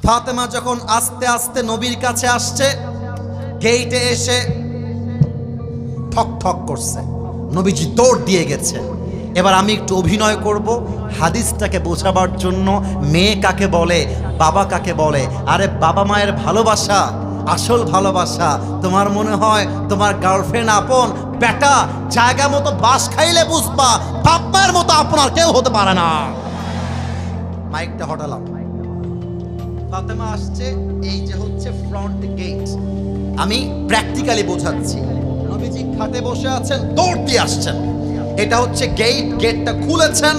ফাতেমা যখন আস্তে আস্তে নবীর কাছে আসছে, গেইটে এসে ঠক ঠক করছে, নবীজি দৌড় দিয়ে গেছে। এবার আমি একটু অভিনয় করব হাদিসটাকে বোঝাবার জন্য। মেয়ে কাকে বলে, বাবা কাকে বলে? আরে বাবা মায়ের ভালোবাসা আসল ভালোবাসা। তোমার মনে হয় তোমার গার্লফ্রেন্ড আপন? বেটা, জায়গা মতো বাস খাইলে বুঝবা বাপ মায়ের মতো আপনার কেউ হতে পারে না। মাইকটা হটালাম। ফাতেমা আসছে, এই যে হচ্ছে ফ্রন্ট গেট। আমি প্র্যাকটিক্যালি বোঝাচ্ছি। নবীজি খাটে বসে আছেন, দৌড় দিয়ে আসছেন। এটা হচ্ছে গেট। গেটটা খুলেছেন,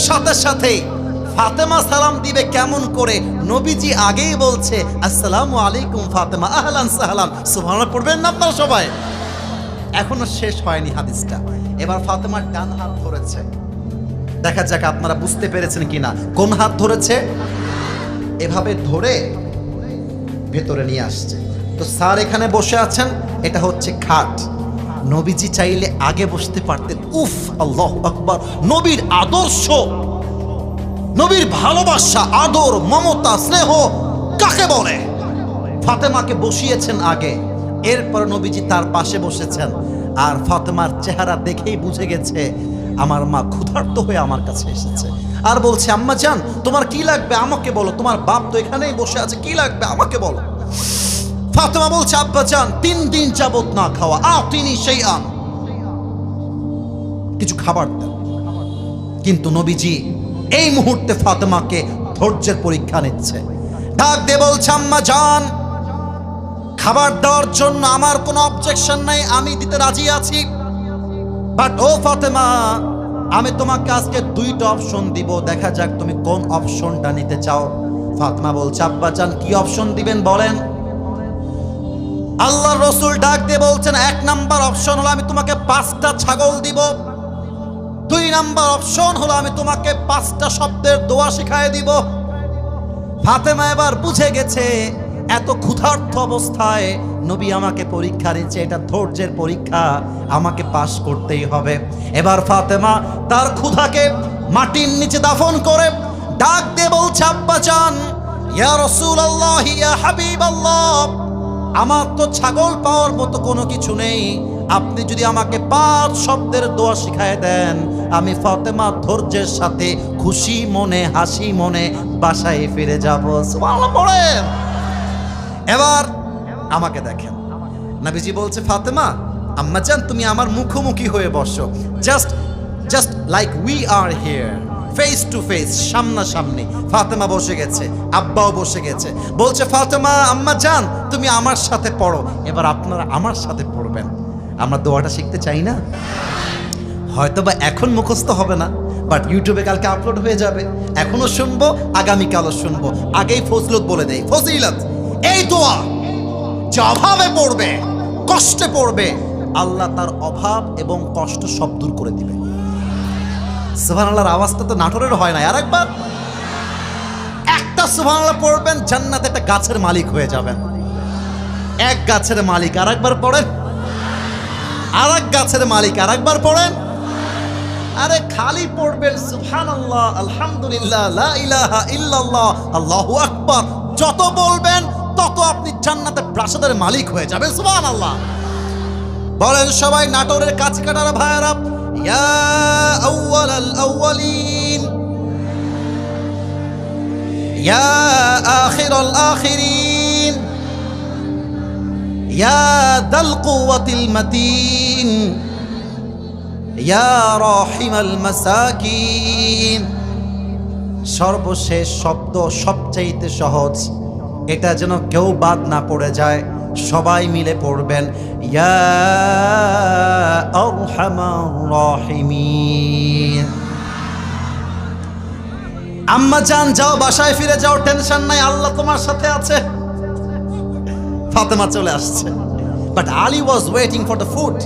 সাথে সাথেই ফাতেমা সালাম দিবে কেমন করে? নবীজি আগেই বলছে আসসালামু আলাইকুম ফাতেমা, আহলান সাহলান। সুবহানাল্লাহ পড়বেন না আপনারা সবাই? এখনো শেষ হয়নি হাদিসটা। এবার ফাতেমার ডান হাত ধরেছে। দেখা যাক আপনারা বুঝতে পেরেছেন কিনা। কোন হাত ধরেছে? এভাবে ধরে ভেতরে নিয়ে আসছে। তো স্যার এখানে বসে আছেন, এটা হচ্ছে খাট। নবীজি চাইলে আগে বসতে পারতেন। উফ, আল্লাহু আকবার! নবীর আদর্শ, নবীর ভালোবাসা, আদর, মমতা, স্নেহ কাকে বলে? ফাতেমাকে বসিয়েছেন আগে, এরপর নবীজি তার পাশে বসেছেন। আর ফাতেমার চেহারা দেখেই বুঝে গেছে আমার মা ক্ষুধার্ত হয়ে আমার কাছে এসেছে। আর বলছে আম্মা জান তোমার কি লাগবে আমাকে বলো, তোমার বাপ তো এখানেই বসে আছে, কি লাগবে আমাকে বলো। ফাতেমা বলছে আব্বা জান 3 দিন যাবত না খাওয়া, তিনি সেই কিছু খাবার দেন। কিন্তু নবীজি এই মুহূর্তে ফাতেমাকে ধৈর্যের পরীক্ষা নিচ্ছে। ডাক দিয়ে বলছে আম্মা জান খাবার দেওয়ার জন্য আমার কোনো অবজেকশন নাই, আমি দিতে রাজি আছি। বাট ও ফাতেমা, আমি তোমাকে আজকে 2টা অপশন দিব, দেখা যাক তুমি কোন অপশনটা নিতে চাও। ফাতেমা বলছে আব্বা জান কি অপশন দিবেন বলেন। আল্লাহর রাসূল ডাক দিয়ে বলছেন 1 নাম্বার অপশন হলো আমি তোমাকে 5টা ছাগল দিব। 2 নাম্বার অপশন হলো আমি তোমাকে 5টা শব্দের দোয়া শিখায় দিব। ফাতেমা এবার বুঝে গেছে এত ক্ষুধার্ত অবস্থায় নবী আমাকে পরীক্ষা নিচ্ছে, এটা ধৈর্যের পরীক্ষা, আমাকে পাস করতেই হবে। এবার ফাতেমা তার ক্ষুধাকে মাটির নিচে দাফন করে ডাক দিয়ে বলছে আব্বা জান ইয়া রাসূলুল্লাহ ইয়া হাবিবাল্লাহ, আমার তো ছাগল পাওয়ার মতো কোনো কিছু নেই, আপনি যদি আমাকে 5 শব্দের দোয়া শিখায় দেন আমি ফাতেমা ধৈর্যের সাথে খুশি মনে হাসি মনে বাসায় ফিরে যাব। সুবহানাল্লাহ পড়েন। এবার আমাকে দেখেন, নবীজি বলছে ফাতেমা আম্মা জান তুমি আমার মুখোমুখি হয়ে বসো, just like we are here, face to face, সামনাসামনি। ফাতেমা বসে গেছে, আব্বাও বসে গেছে। বলছে ফাতেমা আম্মা জান তুমি আমার সাথে পড়ো। এবার আপনারা আমার সাথে পড়বেন। আমরা দোয়াটা শিখতে চাই না? হয়তোবা এখন মুখস্থ হবে না, বাট ইউটিউবে কালকে আপলোড হয়ে যাবে। এখনো শুনবো, আগামীকালও শুনবো। আগেই ফজিলত বলে দেই, ফজিলত এই দোয়া যে অভাবে পড়বে, কষ্টে পড়বে, আল্লাহ তার অভাব এবং কষ্ট সব দূর করে দিবে। সুবহানাল্লাহর আওয়াজটা তো নাটোরের হয় না। আরেকবার একটা সুবহানাল্লাহ পড়বেন, জান্নাতে একটা গাছের মালিক হয়ে যাবেন। এক গাছের মালিক। আরেকবার পড়েন, আরেক গাছের মালিক। আরেকবার পড়েন। আরে খালি পড়বেন সুবহানাল্লাহ, আলহামদুলিল্লাহ, লা ইলাহা ইল্লাল্লাহ, আল্লাহু আকবার। যত বলবেন তত আপনি জান্নাতের প্রাসাদের মালিক হয়ে যাবেন। সুবহানাল্লাহ বলেন সবাই। নাটোরের কাছে কাটার ভাইরা, ইয়া আউয়ালাল আউয়ালিন ইয়া আখিরাল আখিরিন ইয়া দাল কুওয়াতিল মাতিন ইয়া রাহিমাল মাসাকিন। সর্বশেষ শব্দ সবচাইতে সহজ, এটা যেন কেউ বাদ না পড়ে যায়, সবাই মিলে পড়বেন ইয়া আরহামার রাহিমিন। আম্মা জান যাও বাসায় ফিরে যাও, টেনশন নাই, আল্লাহ তোমার সাথে আছে। ফাতেমা চলে আসছে, but Ali was waiting for the food.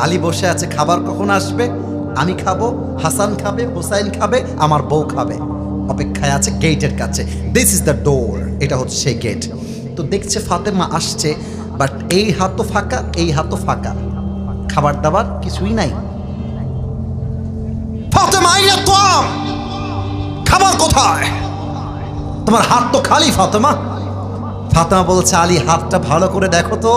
Ali বসে আছে, খাবার কখন আসবে, আমি খাবো, হাসান খাবে, হুসাইন খাবে, আমার বউ খাবে, অপেক্ষায় আছে গেটের কাছে। দিস ইজ দ্য ডোর, এটা হচ্ছে সেই গেট। তো দেখছে ফাতেমা আসছে, বাট এই হাতও ফাঁকা, এই হাতও ফাঁকা, খাবার দাবার কিছুই নাই। ফাতেমা আইনা তো খাবার কোথায়? তোমার হাত তো খালি ফাতেমা। ফাতেমা বলছে, আলী হাতটা ভালো করে দেখো তো।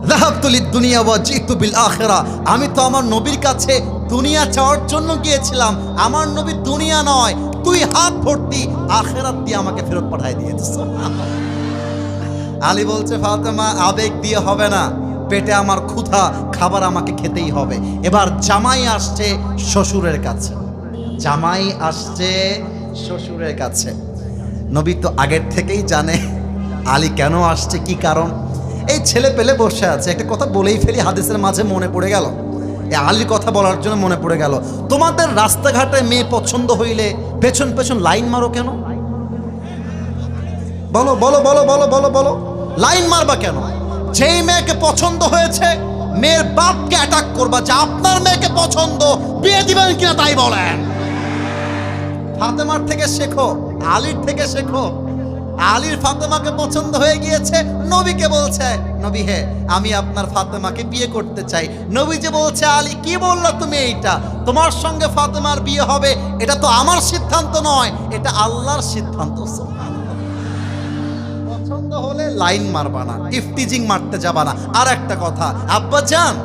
যাহাবতু লিদ-দুনিয়া ওয়া জিতু বিল আখিরা। আমি তো আমার নবীর কাছে দুনিয়া চাওয়ার জন্য গিয়েছিলাম, আমার নবী দুনিয়া নয়, তুই হাত ভর্তি আখিরাত দিয়ে আমাকে ফেরত পাঠিয়ে দিয়েছিস। আলী বলছে, ফাতেমা আবেগ দিয়ে হবে না, পেটে আমার ক্ষুধা, খাবার আমাকে খেতেই হবে। এবার জামাই আসছে শ্বশুরের কাছে, জামাই আসছে শ্বশুরের কাছে। নবী তো আগের থেকেই জানে আলী কেন আসছে, কি কারণ। এই ছেলে পেলে বসে আছে, একটা কথা বলেই ফেলি, হাদিসের মাঝে মনে পড়ে গেল, এই আলীর কথা বলার জন্য মনে পড়ে গেল। তোমাদের রাস্তাঘাটে মেয়ে পছন্দ হইলে পেছন পেছন লাইন মারো কেন? বলো বলো বলো বলো বলো বলো, লাইন মারবা কেন? যেই মেয়েকে পছন্দ হয়েছে মেয়ের বাপকে অ্যাটাক করবা যে আপনার মেয়েকে পছন্দ, বিয়ে দিবেন কিনা তাই বলেন। ফাতেমার থেকে শেখো, আলীর থেকে শেখো। আলীর ফাতেমাকে পছন্দ হয়ে গিয়েছে, নবীকে বলছে, নবী হে আমি আপনার ফাতেমাকে বিয়ে করতে চাই। নবী যে বলছে, আলী কি বললা তুমি, এইটা তোমার সঙ্গে ফাতেমার বিয়ে হবে, এটা তো আমার সিদ্ধান্ত নয়, এটা আল্লাহর সিদ্ধান্ত। পছন্দ হলে লাইন মারবা না, ইফতিজিং মারতে যাবা না। আর একটা কথা আব্বা জান,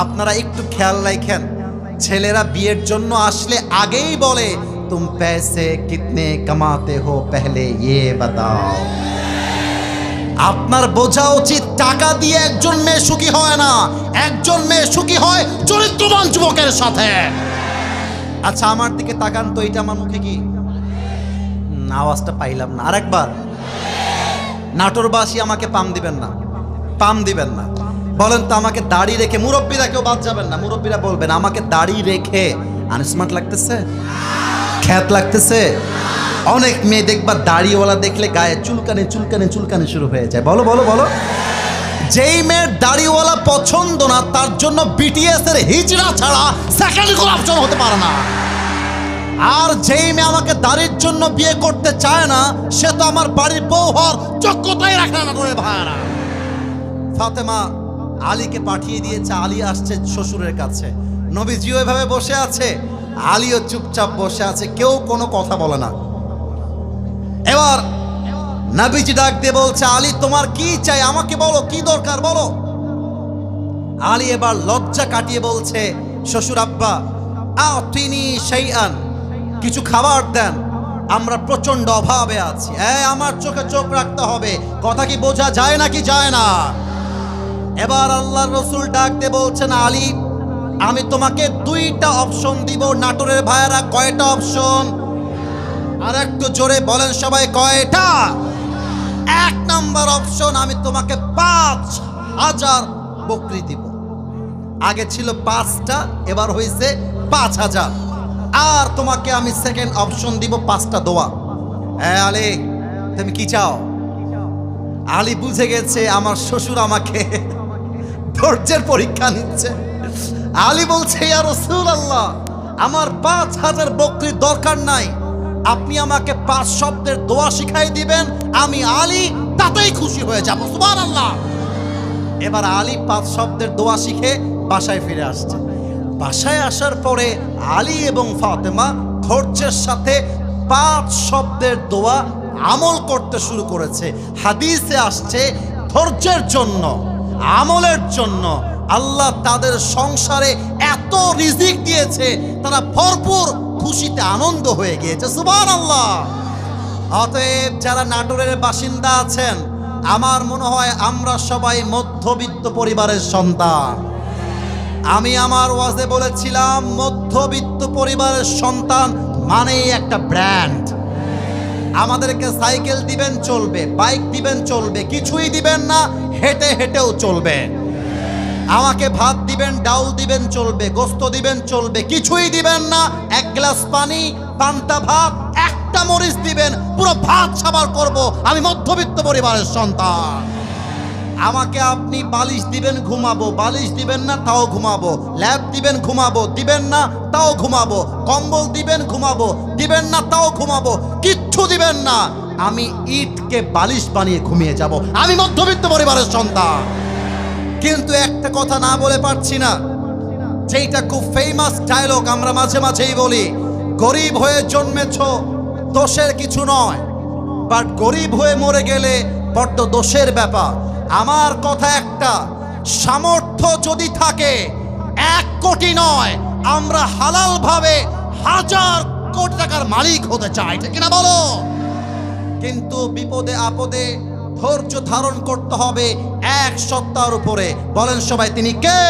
আপনারা একটু খেয়াল রাখেন, ছেলেরা বিয়ের জন্য আসলে আগেই বলে তুম पैसे कितने कमाते हो पहले ये बताओ। আপনার বোঝা উচিত টাকা দিয়ে একজন মেয়ে সুখী হয় না, একজন মেয়ে সুখী হয় চরিত্রবান যুবকের সাথে। আচ্ছা আমার দিকে তাকান তো, এটা আমার মুখে কি আওয়াজটা পাইলাম না, আরেকবার। নাটোরবাসী আমাকে পাম দিবেন না, পাম দিবেন না। বলেন তো আমাকে দাড়ি রেখে, মুরব্বীরা কেউ বাদ যাবেন না, মুরব্বীরা বলবেন আমাকে দাড়ি রেখে আনস্মার্ট লাগতেছে, খ্যাত লাগতেছে? অনেক মেয়ে দেখবা দাড়িওয়ালা দেখলে গায়ে চুলকানি চুলকানি চুলকানি শুরু হয়ে যায়। বলো বলো বলো। যেই মেয়ের দাড়িওয়ালা পছন্দ না তার জন্য বিটিএস এর হিজড়া ছাড়া সেকেন্ড কোনো অপশন হতে পারে না। আর যেই মেয়ে আমাকে দাড়ির জন্য বিয়ে করতে চায় না সে তো আমার বাড়ির বউ হওয়ার যোগ্যতাই রাখে না করে ভাইরা। ফাতেমা আলীকে পাঠিয়ে দিয়েছে, আলী আসছে শ্বশুরের কাছে। নবীজিও এভাবে বসে আছে, আলীও চুপচাপ বসে আছে, কেউ কোনো কথা বলে না। এবার নবীজি ডাক দিয়ে বলছে, আলী তোমার কি চাই, আমাকে বলো, কি দরকার বলো। আলী এবার লজ্জা কাটিয়ে বলছে, শ্বশুর আব্বা আতিনি শাইআন, কিছু খাবার দেন, আমরা প্রচন্ড অভাবে আছি। আমার চোখে চোখ রাখতে হবে, কথা কি বোঝা যায় নাকি যায় না? এবার আল্লাহর রাসূল ডাক দিয়ে বলছেন, আলী আমি তোমাকে দুইটা অপশন দিব। নাটোরের ভাইয়েরা কয়টা অপশন? আর একটু জোরে বলেন সবাই, কয়টা? এক নাম্বার অপশন, আমি তোমাকে ৫,০০০ বকরি দিব। আগে ছিল ৫টা, এবার হয়েছে ৫,০০০। আর তোমাকে আমি সেকেন্ড অপশন দিব ৫টা দোয়া। আলী তুমি কি চাও? আলী বুঝে গেছে আমার শ্বশুর আমাকে ধৈর্যের পরীক্ষা নিচ্ছে। আলী বলছে, ইয়া রাসূলুল্লাহ আমার ৫,০০০ বকরির দরকার নাই, আপনি আমাকে ৫ শব্দের দোয়া শিখাই দিবেন, আমি আলী তাতেই খুশি হয়ে যাব। সুবহানাল্লাহ। এবার আলী ৫ শব্দের দোয়া শিখে বাসায় ফিরে আসছে। বাসায় আসার পরে আলী এবং ফাতেমা ধৈর্যের সাথে ৫ শব্দের দোয়া আমল করতে শুরু করেছে। হাদিসে আসছে ধৈর্যের জন্য, আমলের জন্য আল্লাহ তাদের সংসারে এত রিজিক দিয়েছে, তারা ভরপুর খুশিতে আনন্দ হয়ে গিয়েছে। সুবহানাল্লাহ। অতএব যারা নাটোরের বাসিন্দা আছেন, আমার মনে হয় আমরা সবাই মধ্যবিত্ত পরিবারের সন্তান। আমি আমার ওয়াজে বলেছিলাম মধ্যবিত্ত পরিবারের সন্তান মানেই একটা ব্র্যান্ড। আমাদেরকে সাইকেল দিবেন চলবে, বাইক দিবেন চলবে, কিছুই দিবেন না হেঁটে হেঁটেও চলবে। আমাকে ভাত দিবেন, ডাউল দিবেন চলবে, গোস্ত দিবেন চলবে, কিছুই দিবেন না এক গ্লাস পানি, পান্তা ভাত, একটা মরিচ দিবেন, পুরো ভাত সাবার করব। আমি মধ্যবিত্ত পরিবারের সন্তান। আমাকে আপনি বালিশ দিবেন ঘুমাবো, বালিশ দিবেন না তাও ঘুমাবো, ল্যাপ দিবেন ঘুমাবো, দিবেন না তাও ঘুমাবো, কম্বল দিবেন ঘুমাবো, দিবেন না তাও ঘুমাবো, কিচ্ছু দিবেন না আমি ইটকে বালিশ বানিয়ে ঘুমিয়ে যাব। আমি মধ্যবিত্ত পরিবারের সন্তান। কিন্তু একটা কথা না বলে পারছি না, যেটা খুব ফেমাস ডায়লগ আমরা মাঝে মাঝেই বলি, গরিব হয়ে জন্মেছ দোষের কিছু নয়, বাট গরিব হয়ে মরে গেলে বড্ড দোষের ব্যাপার। আমার কথা একটা, সামর্থ্য যদি থাকে 1 কোটি নয়, আমরা হালাল ভাবে 1000 কোটি টাকার মালিক হতে চাই, ঠিক না বলো? কিন্তু বিপদে আপদে ধৈর্য ধারণ করতে হবে এক সত্তার উপরে। বলেন সবাই, তিনি কে?